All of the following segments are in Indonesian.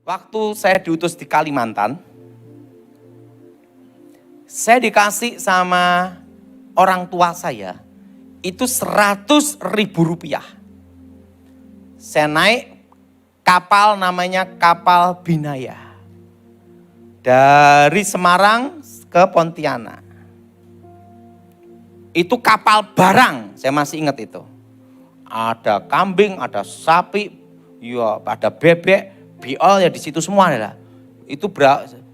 Waktu saya diutus di Kalimantan, saya dikasih sama orang tua saya, itu 100.000 rupiah. Saya naik kapal namanya kapal Binaya. Dari Semarang ke Pontianak. Itu kapal barang, saya masih ingat itu. Ada kambing, ada sapi, ya ada bebek, biol ya di situ semua adalah. Itu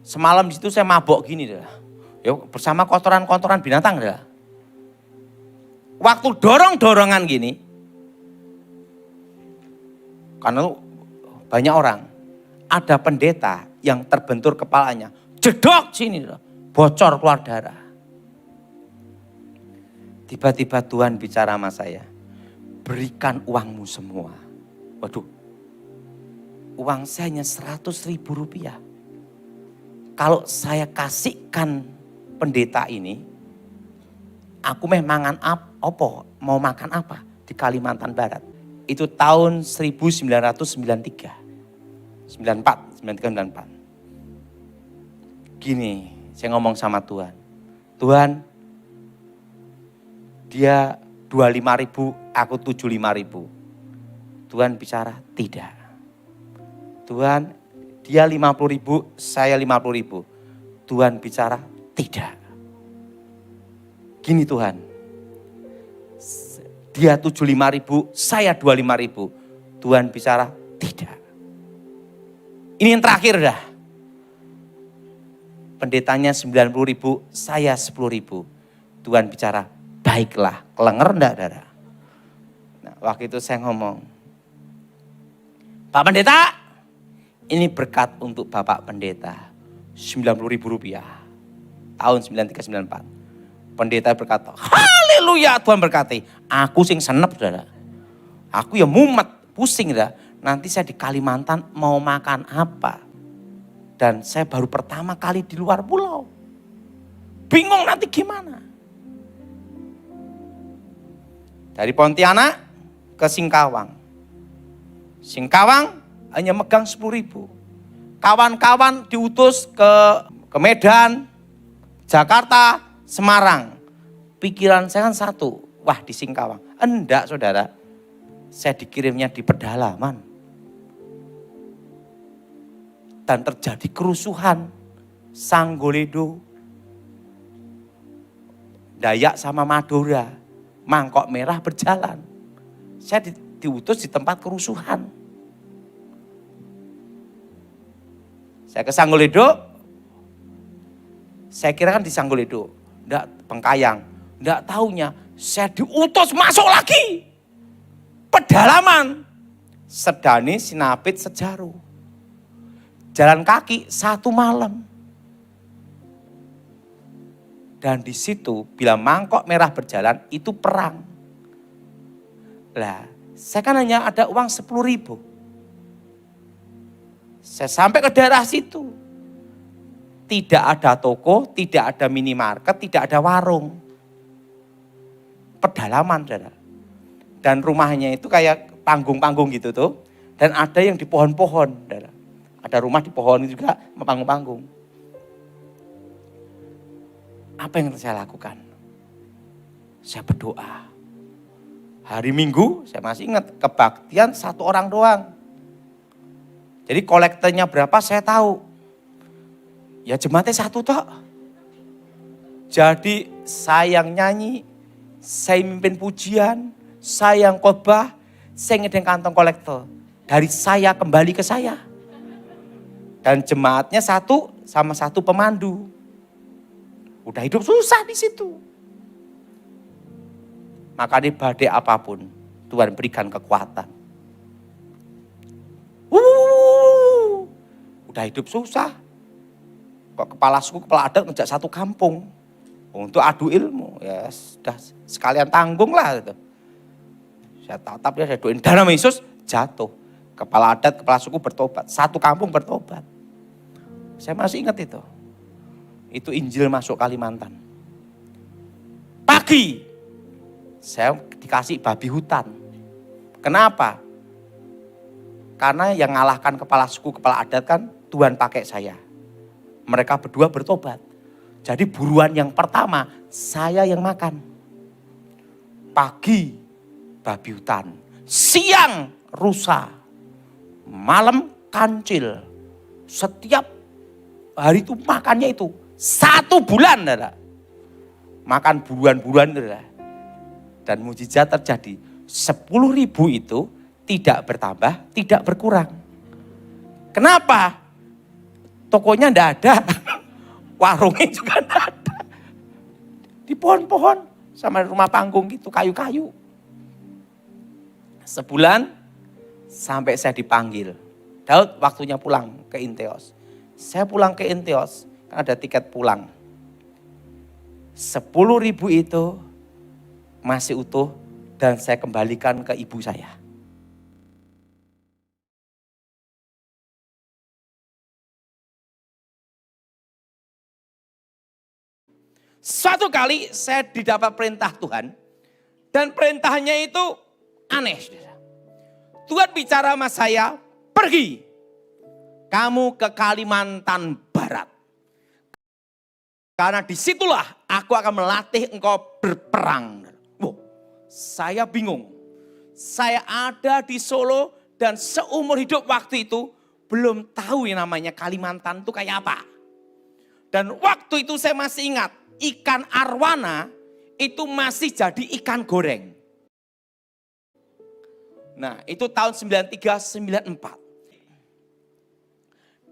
semalam di situ saya mabok gini adalah. Ya bersama kotoran-kotoran binatang adalah. Waktu dorong-dorongan gini, karena banyak orang, ada pendeta yang terbentur kepalanya, jedok sini, bocor keluar darah. Tiba-tiba Tuhan bicara sama saya, berikan uangmu semua. Waduh, uang saya hanya 100.000 rupiah. Kalau saya kasihkan pendeta ini, aku mangan apa, mau makan apa di Kalimantan Barat. Itu tahun 1993, 94. Gini, saya ngomong sama Tuhan. Tuhan, dia 25.000, aku 75.000. Tuhan bicara, tidak. Tuhan, dia 50.000, saya 50.000. Tuhan bicara, tidak. Gini Tuhan, dia 75.000, saya 25.000. Tuhan bicara, tidak. Ini yang terakhir dah. Pendetanya 90.000, saya 10.000. Tuhan bicara, baiklah. Kelenger enggak, Dara? Nah, waktu itu saya ngomong, Pak Pendeta, ini berkat untuk Bapak Pendeta. 90.000 rupiah. Tahun 93-94. Pendeta berkata, haleluya, Tuhan berkati. Aku sing senep, Saudara. Aku ya mumet, pusing dah. Nanti saya di Kalimantan mau makan apa? Dan saya baru pertama kali di luar pulau. Bingung nanti gimana? Dari Pontianak ke Singkawang. Singkawang hanya megang 10.000. Kawan-kawan diutus ke Medan, Jakarta, Semarang. Pikiran saya kan satu, wah di Singkawang. Enggak saudara, saya dikirimnya di pedalaman. Dan terjadi kerusuhan, Sanggoledo, Dayak sama Madura, mangkok merah berjalan. Saya diutus di tempat kerusuhan. Saya ke Sanggoledo, saya kira kan di Sanggoledo, enggak Bengkayang. Enggak taunya saya diutus masuk lagi. Pedalaman. Sedani, Sinapit, Sejaru. Jalan kaki 1 malam. Dan di situ bila mangkok merah berjalan itu perang. Lah, saya kan hanya ada uang 10.000. Saya sampai ke daerah situ. Tidak ada toko, tidak ada minimarket, tidak ada warung. Pedalaman, saudara. Dan rumahnya itu kayak panggung-panggung gitu tuh. Dan ada yang di pohon-pohon, saudara. Ada rumah di pohon juga, panggung-panggung. Apa yang saya lakukan? Saya berdoa. Hari Minggu, saya masih ingat, kebaktian 1 orang doang. Jadi kolektornya berapa saya tahu. Ya jemaatnya 1 tok. Jadi saya yang nyanyi, saya mimpin pujian, saya yang khotbah, saya ngedeng kantong kolektor. Dari saya kembali ke saya. Dan jemaatnya 1 sama 1 pemandu. Udah hidup susah di situ. Maka di badai apapun, Tuhan berikan kekuatan. Udah hidup susah. Kok kepala suku, kepala adat ngejak 1 kampung. Untuk adu ilmu. Ya sudah sekalian tanggung lah. Gitu. Saya tatap dia, saya doain dalam Yesus, jatuh. Kepala adat, kepala suku bertobat. 1 kampung bertobat. Saya masih ingat itu. Itu Injil masuk Kalimantan. Pagi, saya dikasih babi hutan. Kenapa? Karena yang ngalahkan kepala suku, kepala adat kan Tuhan pakai saya. Mereka berdua bertobat. Jadi buruan yang pertama saya yang makan. Pagi babi hutan, siang rusa, malam kancil. Setiap hari itu makannya itu 1 bulan. Makan buruan-buruan. Dan mujizat terjadi. 10.000 itu tidak bertambah, tidak berkurang. Kenapa? Tokonya enggak ada. Warungnya juga enggak ada. Di pohon-pohon sama rumah panggung gitu, kayu-kayu. Sebulan sampai saya dipanggil. Daud, waktunya pulang ke Inteos. Saya pulang ke Inteos, kan ada tiket pulang. 10.000 itu masih utuh dan saya kembalikan ke ibu saya. Suatu kali saya didapat perintah Tuhan dan perintahnya itu aneh. Tuhan bicara sama saya, pergi kamu ke Kalimantan Barat. Karena disitulah aku akan melatih engkau berperang. Wow, saya bingung. Saya ada di Solo dan seumur hidup waktu itu belum tahu yang namanya Kalimantan itu kayak apa. Dan waktu itu saya masih ingat, ikan arwana itu masih jadi ikan goreng. Nah itu tahun 93-94.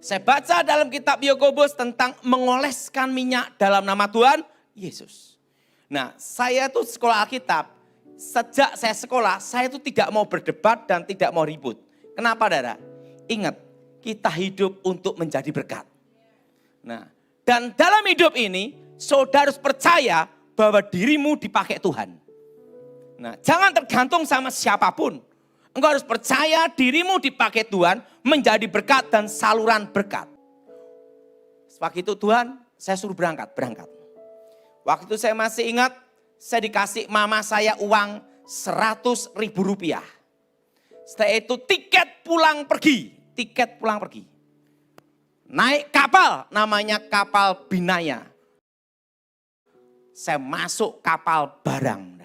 Saya baca dalam kitab Yakobus tentang mengoleskan minyak dalam nama Tuhan Yesus. Nah saya tuh sekolah Alkitab, sejak saya sekolah saya tuh tidak mau berdebat dan tidak mau ribut. Kenapa saudara? Ingat, kita hidup untuk menjadi berkat. Nah, dan dalam hidup ini saudara harus percaya bahwa dirimu dipakai Tuhan. Nah, jangan tergantung sama siapapun. Engkau harus percaya dirimu dipakai Tuhan menjadi berkat dan saluran berkat. Waktu itu Tuhan, saya suruh berangkat. Waktu itu saya masih ingat, saya dikasih mama saya uang 100.000 rupiah. Setelah itu tiket pulang pergi. Naik kapal, namanya kapal Binaya. Saya masuk kapal barang.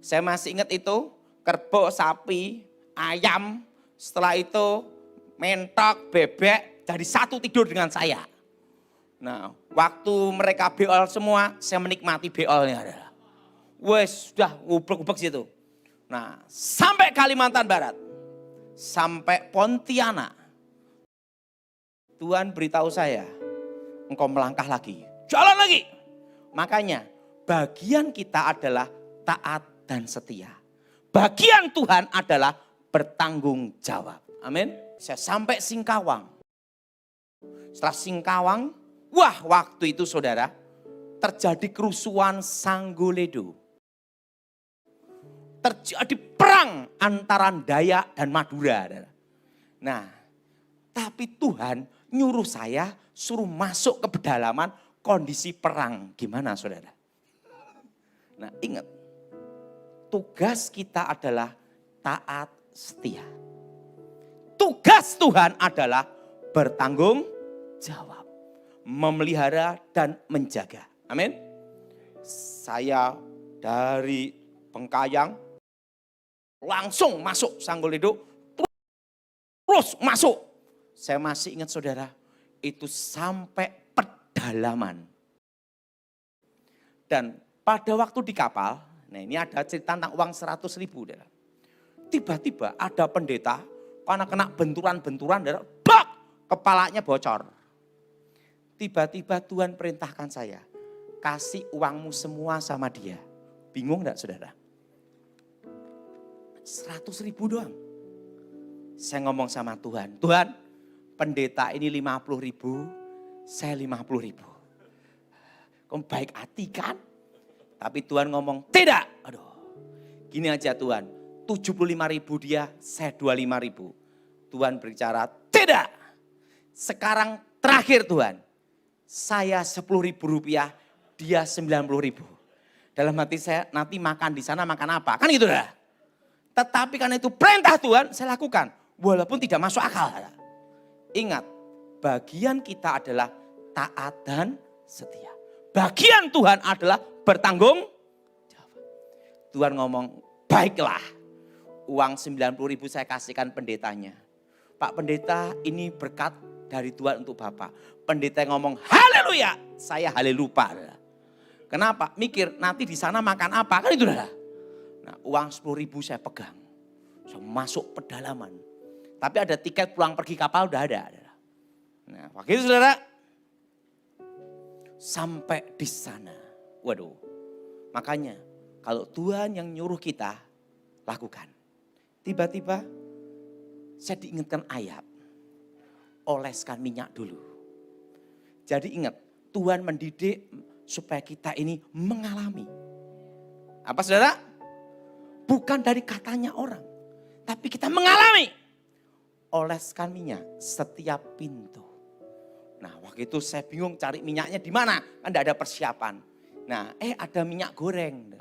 Saya masih ingat itu, kerbau, sapi, ayam, setelah itu mentok, bebek, jadi satu tidur dengan saya. Nah, waktu mereka beol semua, saya menikmati beolnya. Wes, sudah ubek-ubek situ. Nah, sampai Kalimantan Barat, sampai Pontianak, Tuhan beritahu saya, engkau melangkah lagi, jalan lagi. Makanya bagian kita adalah taat dan setia. Bagian Tuhan adalah bertanggung jawab. Amin. Saya sampai Singkawang. Setelah Singkawang, wah waktu itu saudara, terjadi kerusuhan Sanggoledo. Terjadi perang antara Dayak dan Madura. Nah, tapi Tuhan nyuruh saya suruh masuk ke pedalaman kondisi perang. Gimana saudara? Nah ingat, tugas kita adalah taat setia. Tugas Tuhan adalah bertanggung jawab. Memelihara dan menjaga. Amin. Saya dari Bengkayang langsung masuk Sanggoledo. Terus masuk. Saya masih ingat saudara, itu sampai pedalaman. Dan pada waktu di kapal, nah ini ada cerita tentang uang 100.000. Tiba-tiba ada pendeta, karena kena benturan-benturan, bak, kepalanya bocor. Tiba-tiba Tuhan perintahkan saya, kasih uangmu semua sama dia. Bingung enggak saudara? 100.000 doang. Saya ngomong sama Tuhan, Tuhan pendeta ini 50.000, saya 50.000. Kamu baik hati kan? Tapi Tuhan ngomong, tidak. Aduh, gini aja Tuhan, 75.000 dia, saya 25.000. Tuhan berbicara, tidak. Sekarang terakhir Tuhan, saya 10.000 rupiah, dia 90.000. Dalam hati saya, nanti makan di sana makan apa? Kan gitu dah. Tetapi karena itu perintah Tuhan, saya lakukan. Walaupun tidak masuk akal. Ingat, bagian kita adalah taat dan setia. Bagian Tuhan adalah bertanggung jawab. Tuhan ngomong, baiklah. Uang 90.000 saya kasihkan pendetanya. Pak pendeta, ini berkat dari Tuhan untuk Bapak. Pendeta ngomong, haleluya. Saya halelupa. Kenapa? Mikir, nanti di sana makan apa? Kan itu dah. Nah, uang 10.000 saya pegang. Saya masuk pedalaman. Tapi ada tiket pulang pergi kapal udah ada. Nah, begitu saudara. Sampai di sana. Waduh. Makanya kalau Tuhan yang nyuruh kita, lakukan. Tiba-tiba saya diingatkan ayat. Oleskan minyak dulu. Jadi ingat, Tuhan mendidik supaya kita ini mengalami. Apa saudara? Bukan dari katanya orang. Tapi kita mengalami. Oleskan minyak setiap pintu. Nah waktu itu saya bingung cari minyaknya di mana. Kan tidak ada persiapan. Nah ada minyak goreng.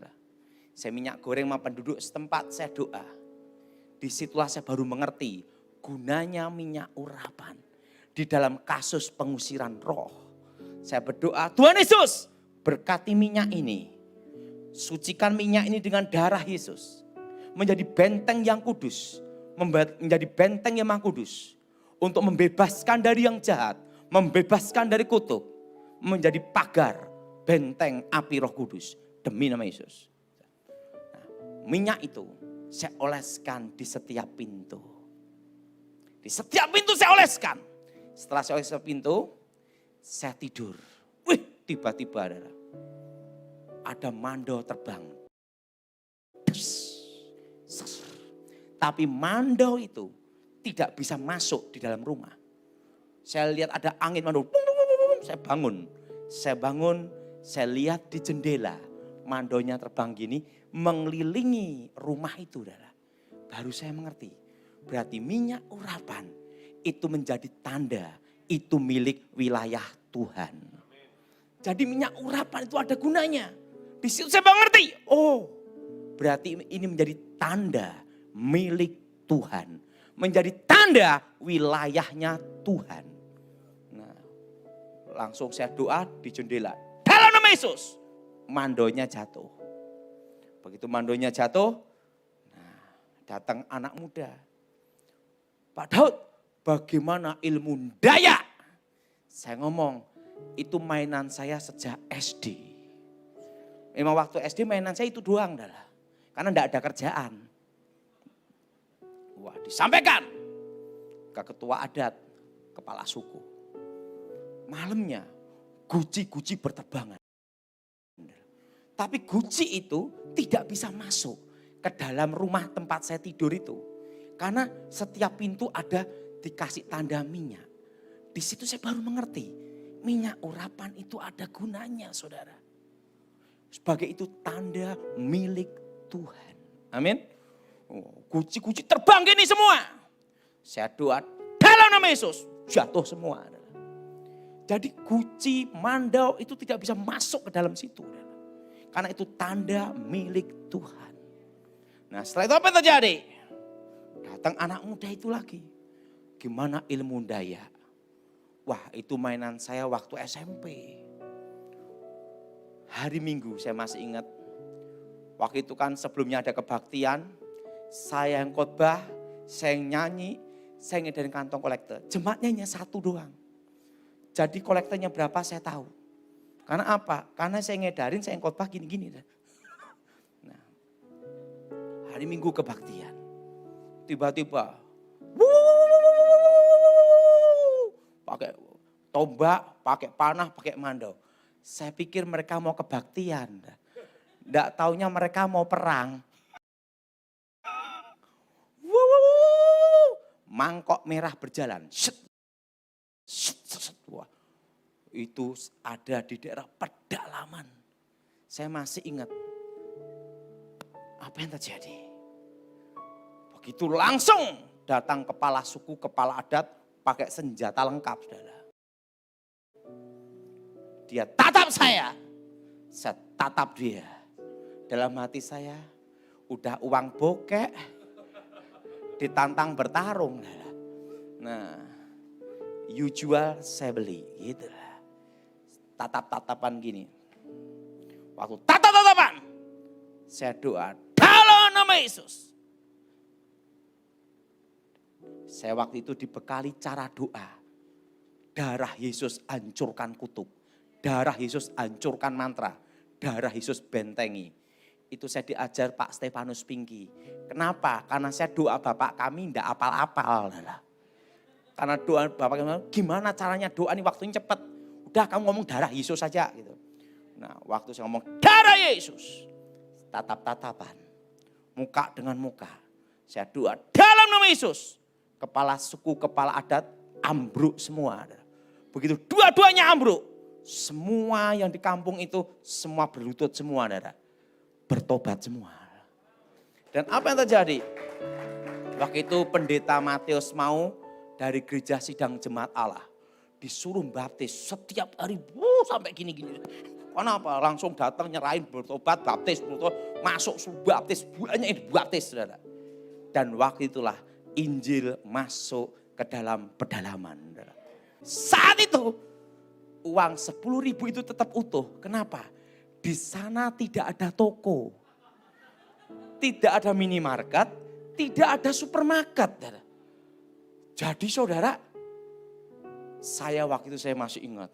Saya minyak goreng sama penduduk setempat, saya doa. Disitulah saya baru mengerti gunanya minyak urapan. Di dalam kasus pengusiran roh. Saya berdoa, Tuhan Yesus berkati minyak ini. Sucikan minyak ini dengan darah Yesus. Menjadi benteng yang kudus. Menjadi benteng yang maha kudus. Untuk membebaskan dari yang jahat. Membebaskan dari kutuk. Menjadi pagar benteng api roh kudus. Demi nama Yesus. Nah, minyak itu saya oleskan di setiap pintu. Di setiap pintu saya oleskan. Setelah saya oleskan pintu, saya tidur. Wih, tiba-tiba ada mandau terbang. Tapi mandau itu tidak bisa masuk di dalam rumah. Saya lihat ada angin mandau. Saya bangun. Saya lihat di jendela. Mandaunya terbang gini, mengelilingi rumah itu. Baru saya mengerti. Berarti minyak urapan itu menjadi tanda, itu milik wilayah Tuhan. Jadi minyak urapan itu ada gunanya. Di situ saya mengerti. Oh, berarti ini menjadi tanda milik Tuhan. Menjadi tanda wilayahnya Tuhan. Nah, langsung saya doa di jendela. Dalam nama Yesus. Mandonya jatuh. Begitu mandonya jatuh, nah, datang anak muda. Pak Daud, bagaimana ilmu daya? Saya ngomong, itu mainan saya sejak SD. Memang waktu SD mainan saya itu doang. Karena enggak ada kerjaan. Wah, disampaikan ke ketua adat, kepala suku. Malamnya, guci-guci berterbangan. Tapi guci itu tidak bisa masuk ke dalam rumah tempat saya tidur itu. Karena setiap pintu ada dikasih tanda minyak. Di situ saya baru mengerti. Minyak urapan itu ada gunanya saudara. Sebagai itu tanda milik Tuhan. Amin. Guci-guci terbang gini semua. Saya doa dalam nama Yesus. Jatuh semua. Jadi guci, mandau itu tidak bisa masuk ke dalam situ. Karena itu tanda milik Tuhan. Nah setelah itu apa yang terjadi? Datang anak muda itu lagi. Gimana ilmu daya? Wah itu mainan saya waktu SMP. Hari Minggu saya masih ingat. Waktu itu kan sebelumnya ada kebaktian. Saya yang khotbah, saya yang nyanyi, saya ngedarin kantong kolektor. Jemaatnya hanya satu doang. Jadi kolektornya berapa saya tahu. Karena apa? Karena saya ngedarin, saya yang khotbah gini-gini. Nah, hari Minggu kebaktian. Tiba-tiba, pakai tombak, pakai panah, pakai mandau. Saya pikir mereka mau kebaktian. Nggak taunya mereka mau perang. Mangkok merah berjalan. Wah. Itu ada di daerah pedalaman. Saya masih ingat. Apa yang terjadi? Begitu langsung datang kepala suku, kepala adat pakai senjata lengkap saudara. Dia tatap saya tatap dia. Dalam hati saya udah uang bokek, ditantang bertarung. Nah, you jual, saya beli. Gitu lah. Tatap-tatapan gini. Waktu tatap-tatapan, saya doa dalam nama Yesus. Saya waktu itu dibekali cara doa. Darah Yesus hancurkan kutuk. Darah Yesus hancurkan mantra. Darah Yesus bentengi. Itu saya diajar Pak Stefanus Pinky. Kenapa? Karena saya doa Bapak kami tidak apal-apal. Karena doa Bapak kami, gimana caranya doa ini waktunya cepat. Udah kamu ngomong darah Yesus saja. Gitu. Nah waktu saya ngomong darah Yesus. Tatap-tatapan. Muka dengan muka. Saya doa dalam nama Yesus. Kepala suku, kepala adat ambruk semua. Begitu dua-duanya ambruk. Semua yang di kampung itu semua berlutut semua. Bertobat semua. Dan apa yang terjadi? Waktu itu pendeta Matius mau dari gereja sidang jemaat Allah. Disuruh baptis setiap hari sampai gini-gini. Kenapa? Langsung datang nyerahin bertobat, baptis, masuk baptis, banyak yang dibaptis. Saudara. Dan waktu itulah Injil masuk ke dalam pedalaman. Saat itu uang 10.000 itu tetap utuh. Kenapa? Di sana tidak ada toko. Tidak ada minimarket, tidak ada supermarket. Jadi saudara, saya waktu itu saya masih ingat.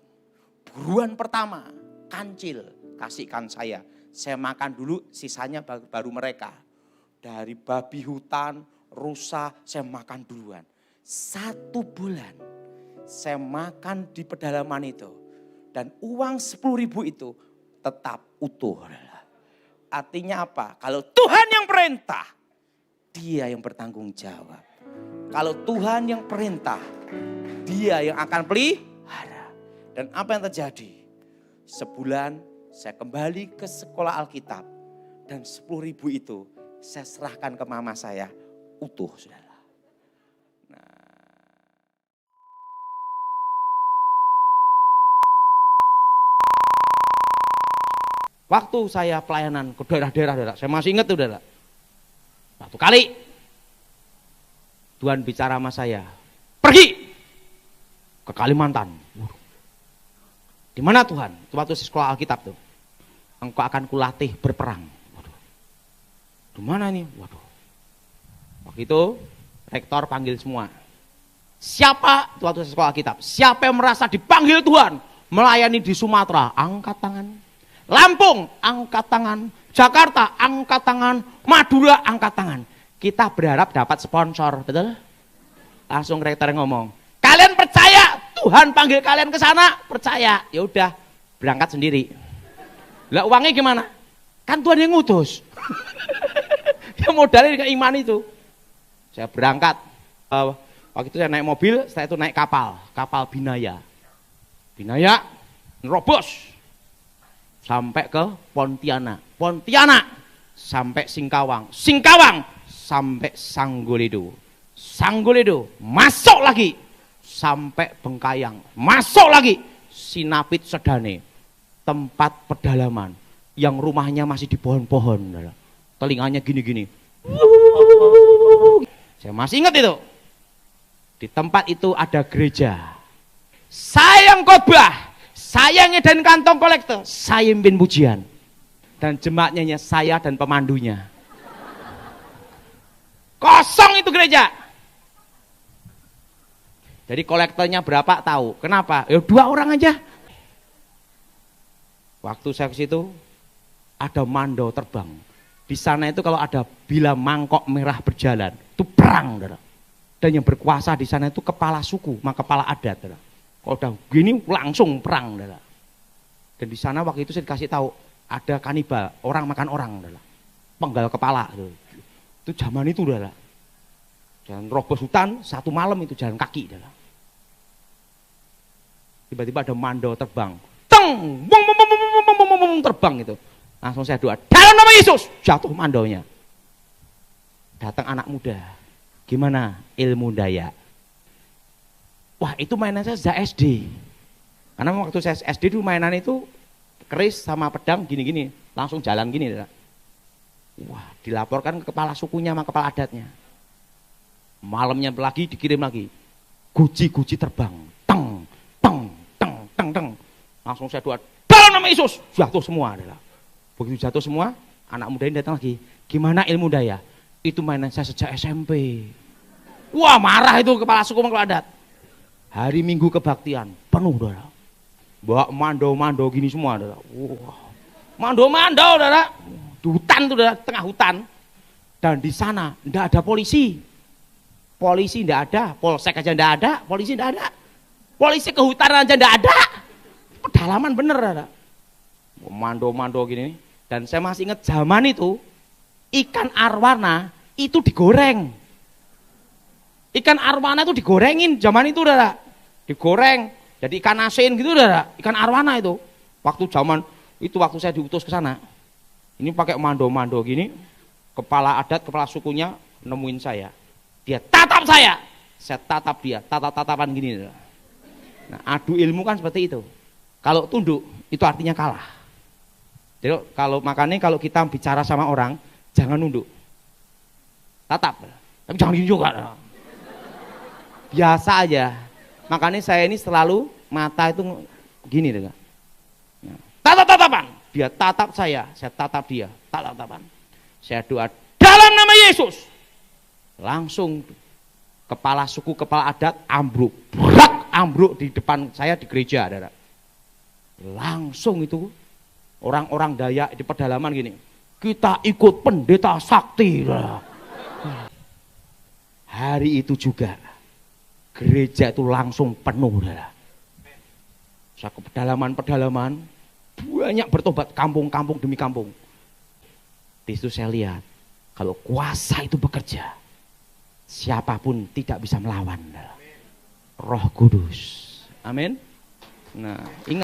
Buruan pertama, kancil kasihkan saya. Saya makan dulu, sisanya baru mereka. Dari babi hutan, rusa, saya makan duluan. 1 bulan saya makan di pedalaman itu. Dan uang 10.000 itu tetap utuh. Artinya apa? Kalau Tuhan yang perintah, dia yang bertanggung jawab. Kalau Tuhan yang perintah, dia yang akan pelihara. Dan apa yang terjadi? Sebulan saya kembali ke sekolah Alkitab. Dan 10.000 itu saya serahkan ke mama saya. Utuh, saudara. Waktu saya pelayanan ke daerah-daerah, saya masih ingat tuh, saudara. Satu kali Tuhan bicara sama saya, pergi ke Kalimantan. Di mana Tuhan? Itu waktu sekolah Alkitab tuh. Engkau akan kulatih berperang. Waduh. Di mana nih? Waduh. Waktu itu rektor panggil semua. Siapa, waktu sekolah Alkitab, siapa yang merasa dipanggil Tuhan melayani di Sumatera, angkat tangan. Lampung, angkat tangan. Jakarta, angkat tangan. Madura, angkat tangan. Kita berharap dapat sponsor, betul? Langsung rektor ngomong, kalian percaya Tuhan panggil kalian ke sana? Percaya. Ya udah, berangkat sendiri. Lah uangnya gimana? Kan Tuhan yang ngutus. Ya modalnya iman itu. Saya berangkat, waktu itu saya naik mobil, setelah itu naik kapal Binaya. Binaya, nerobos sampai ke Pontianak, sampai Singkawang, sampai Sangguledo, masuk lagi, sampai Bengkayang, masuk lagi, Sinapit Sedane, tempat pedalaman, yang rumahnya masih di pohon-pohon, telinganya gini-gini. Saya masih ingat itu. Di tempat itu ada gereja. Saya yang khotbah, saya yang ngedain kantong kolektor, saya mimpin pujian. Dan jemaatnya saya dan pemandunya. Kosong itu gereja. Jadi kolektornya berapa tahu? Kenapa? Ya 2 orang aja. Waktu saya ke situ ada mandau terbang. Di sana itu kalau ada bila mangkok merah berjalan, itu perang, saudara. Dan yang berkuasa di sana itu kepala suku, kepala adat, saudara. Kalau udah gini langsung perang, saudara. Dan di sana waktu itu saya dikasih tahu ada kanibal, orang makan orang, saudara. Penggal kepala, saudara. Itu zaman itu, saudara. Jalan robos hutan, 1 malam itu jalan kaki, saudara. Tiba-tiba ada mandau terbang, teng, terbang itu. Langsung saya doa, dalam nama Yesus, jatuh mandaunya. Datang anak muda, gimana ilmu daya? Wah itu mainan saya sejak SD. Karena waktu saya SD dulu mainan itu keris sama pedang gini-gini, langsung jalan gini. Wah dilaporkan ke kepala sukunya sama kepala adatnya. Malamnya lagi dikirim lagi. Guji-guji terbang. Teng, teng, teng, teng, teng. Langsung saya doa, dalam nama Yesus. Jatuh semua adalah. Begitu jatuh semua, anak muda ini datang lagi. Gimana ilmu daya? Itu mainan saya sejak SMP. Wah, marah itu kepala suku kepala adat. Hari Minggu kebaktian, penuh saudara. Bawa mando-mando gini semua saudara. Wah, mando-mando saudara. Di hutan tuh saudara, tengah hutan. Dan di sana enggak ada polisi. Polisi enggak ada, polsek aja enggak ada, polisi enggak ada. Polisi kehutanan aja enggak ada. Pedalaman bener saudara. Mando-mando gini. Dan saya masih ingat zaman itu ikan arwana itu digoreng. Ikan arwana itu digorengin zaman itu saudara. Digoreng jadi ikan asin gitu saudara. Ikan arwana itu. Waktu zaman itu waktu saya diutus ke sana. Ini pakai mando-mando gini. Kepala adat, kepala sukunya nemuin saya. Dia tatap saya tatap dia, tatap-tatapan gini. Nah, adu ilmu kan seperti itu. Kalau tunduk, itu artinya kalah. Jadi makanya kalau kita bicara sama orang, jangan nunduk. Tatap, tapi jangan gini juga. Biasa aja. Makanya saya ini selalu mata itu gini. Nah, tatap-tatapan. Dia tatap saya tatap dia, tatap-tatapan. Saya doa dalam nama Yesus. Langsung kepala suku, kepala adat ambruk. Brak, ambruk di depan saya di gereja. Saudara. Langsung itu orang-orang Dayak di pedalaman gini. Kita ikut pendeta sakti. Saudara. Hari itu juga gereja itu langsung penuh. Saudara. Saya ke pedalaman-pedalaman banyak bertobat kampung-kampung demi kampung. Di situ saya lihat kalau kuasa itu bekerja, siapapun tidak bisa melawan. Roh Kudus. Amin. Nah, ingat